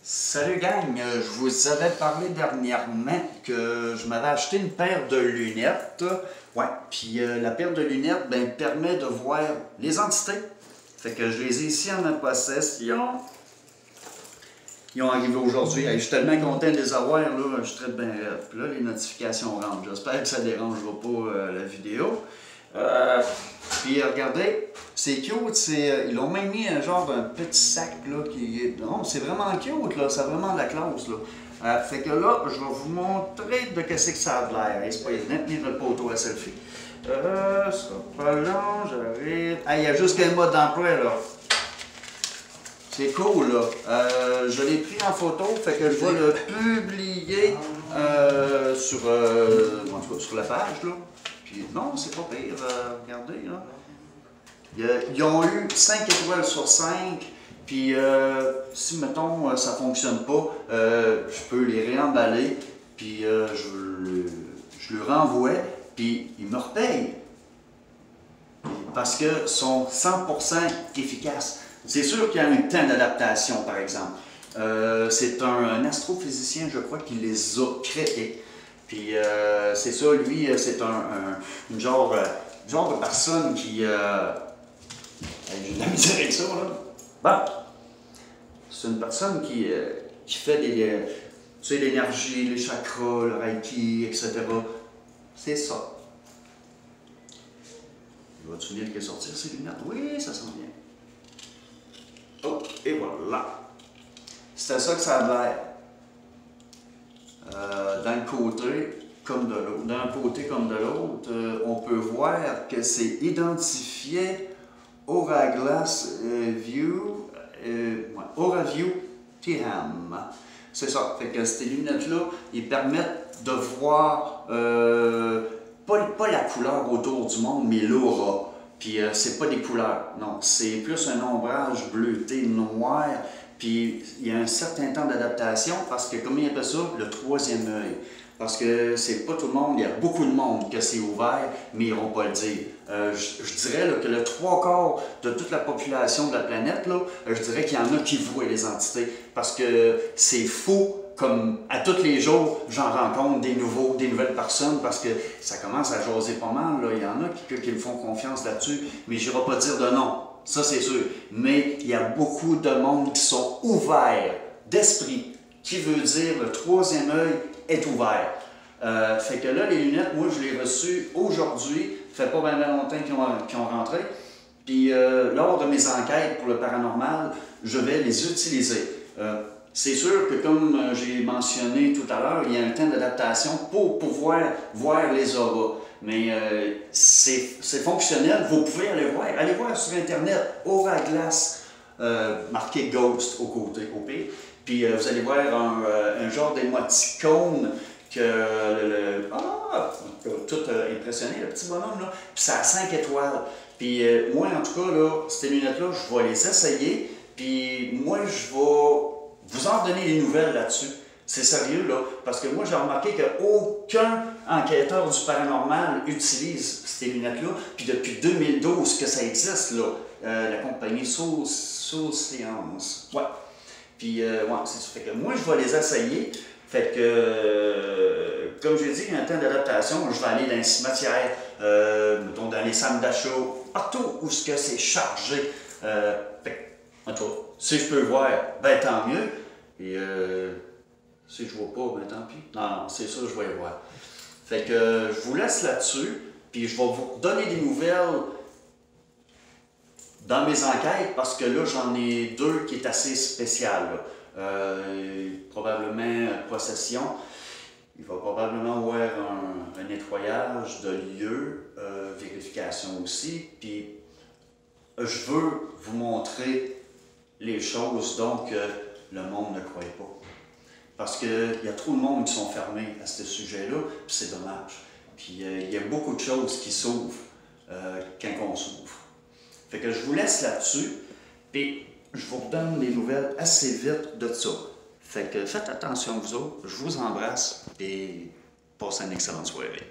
Salut gang, je vous avais parlé dernièrement que je m'avais acheté une paire de lunettes. Ouais, puis la paire de lunettes permet de voir les entités. Fait que je les ai ici en ma possession. Ils ont arrivé aujourd'hui. Hey, je suis tellement content de les avoir, là, je suis très bien raide. Puis là, les notifications rentrent. J'espère que ça ne dérangera pas la vidéo. Puis regardez, c'est cute, ils ont même mis un genre d'un petit sac là qui est. Non, c'est vraiment cute là, ça a vraiment de la classe là. Fait que là, je vais vous montrer de qu'est-ce que ça a l'air. C'est pas évident de tenir le poteau à selfie. Ça sera pas long, j'arrive. Ah, il y a juste qu'un mode d'emploi là. C'est cool là. Je l'ai pris en photo, fait que je vais le publier sur la page là. Puis non, c'est pas pire, regardez là. Ils ont eu 5 étoiles sur 5, puis si mettons ça fonctionne pas, je peux les réemballer, puis je le renvoie, puis ils me repayent. Parce qu'ils sont 100% efficaces. C'est sûr qu'il y a un temps d'adaptation, par exemple. C'est un astrophysicien, je crois, qui les a créés. Puis c'est ça, lui, c'est une genre de personne qui... J'ai de la misère avec ça, là. Bon, c'est une personne qui fait tu sais, l'énergie, les chakras, le reiki, etc. C'est ça. Va-tu venir qu'elle sortir ses lunettes? Oui, ça sent bien. Oh, et voilà. C'était ça que ça a l'air. D'un côté comme de l'autre. D'un côté comme de l'autre, on peut voir que c'est identifié Auraglass View, AuraView TM. C'est ça. Fait que ces lunettes-là, ils permettent de voir pas la couleur autour du monde, mais l'aura. Puis c'est pas des couleurs, non. C'est plus un ombrage bleuté noir. Puis il y a un certain temps d'adaptation parce que, comme ils appellent ça, le troisième œil. Parce que c'est pas tout le monde, il y a beaucoup de monde que c'est ouvert, mais ils n'iront pas le dire. Je dirais là, que le 3/4 de toute la population de la planète, là, je dirais qu'il y en a qui voient les entités. Parce que c'est faux, comme à tous les jours, j'en rencontre des nouvelles personnes parce que ça commence à jaser pas mal. Là. Il y en a qui me font confiance là-dessus, mais je n'irai pas dire de non. Ça, c'est sûr. Mais il y a beaucoup de monde qui sont ouverts d'esprit, qui veut dire le troisième œil est ouvert. Fait que là, les lunettes, moi, je les ai reçues aujourd'hui. Ça fait pas bien longtemps qu'ils ont rentré. Puis, lors de mes enquêtes pour le paranormal, je vais les utiliser. C'est sûr que, comme j'ai mentionné tout à l'heure, il y a un temps d'adaptation pour pouvoir voir les auras. Mais c'est fonctionnel, vous pouvez aller voir sur Internet, Auraglass, marqué Ghost au côté, au pire. Puis vous allez voir un genre d'émoticône que tout impressionné, le petit bonhomme, là. Puis ça a 5 étoiles. Puis moi, en tout cas, là, ces lunettes-là, je vais les essayer. Puis moi, je vais vous en donner des nouvelles là-dessus. C'est sérieux, là, parce que moi, j'ai remarqué qu'aucun enquêteur du paranormal utilise ces lunettes-là. Puis depuis 2012 que ça existe, là, la compagnie Soul Science. Ouais. Puis, ouais, c'est ça. Fait que moi, je vais les essayer. Fait que, comme j'ai dit, il y a un temps d'adaptation. Je vais aller dans les cimetières, mettons dans les centres d'achat, partout où c'est chargé. Fait que, en tout cas, si je peux voir, ben tant mieux. Et si je ne vois pas, ben tant pis. Non, c'est ça, je vais y voir. Fait que je vous laisse là-dessus, puis je vais vous donner des nouvelles dans mes enquêtes, parce que là, j'en ai 2 qui est assez spécial. Probablement possession. Il va probablement avoir un nettoyage de lieu, vérification aussi, puis je veux vous montrer les choses, donc le monde ne croit pas. Parce qu'il y a trop de monde qui sont fermés à ce sujet-là, puis c'est dommage. Puis il y a beaucoup de choses qui s'ouvrent quand on s'ouvre. Fait que je vous laisse là-dessus, puis je vous redonne les nouvelles assez vite de ça. Fait que faites attention vous autres, je vous embrasse, et passez une excellente soirée.